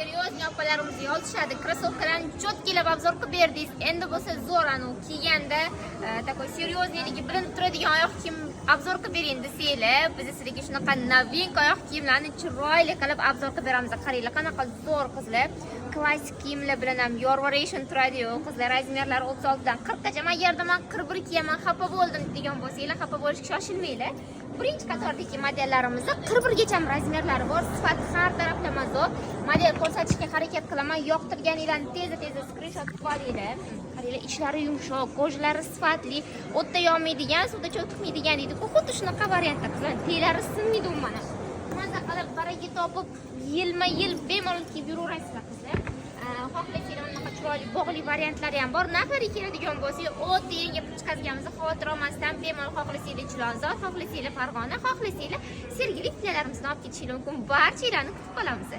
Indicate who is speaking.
Speaker 1: Серьезно, opalarimiz yozishadi. Krossovkalarni cho'tkilab obzor qilib berdingiz. Endi bo'lsa zo'r anu kiyganda такой серьезнелigi bilinib turadigan oyoq kiyim obzor qilib bering desanglar, biz sizlarga shunaqa novink oyoq kiyimlarni chiroyli qilib obzor qilib beramiz. Qaranglar, qanaqa zo'r qizlar. Klassik kiyimlar bilan ham yorvaration turadi-yu. Qizlar razmerlari 36 dan 40 gacha. Men yerda men 41 kiyaman, xafa bo'ldim degan bo'lsanglar, xafa bo'lishga shoshilmanglar. Birinchi qatordagi modellarimizda 41 gacha razmerlari bor. Sifat har taraflama zo'r. Model ko'rsatishga harakat qilaman. Yoqtirganinglarni tezda skrinshot qilib olinglar. Qaranglar, ichlari yumshoq, kojlari sifatli, o'tda yonmaydigan, suvda cho'kmaydigan deydi-ku. Xuddi shunaqa variantda qizlar. Teylari sinmaydi umuman. Maza qilib baraka topib, yilma-yil bemalol kiyib yuraverasizlar qizlar. Xohlasanglar unaqa chiroyli bog'li variantlari ham bor. Nafari keladigan bo'lsa, o'ta yengib chiqazganmiz. Xavotir olmasdan bemalol xohlasanglar Chilonzor, xohlasanglar Farg'ona, xohlasanglar Sergeli pillalarimizni olib ketishingiz mumkin. Barchalarni kutib qolamiz.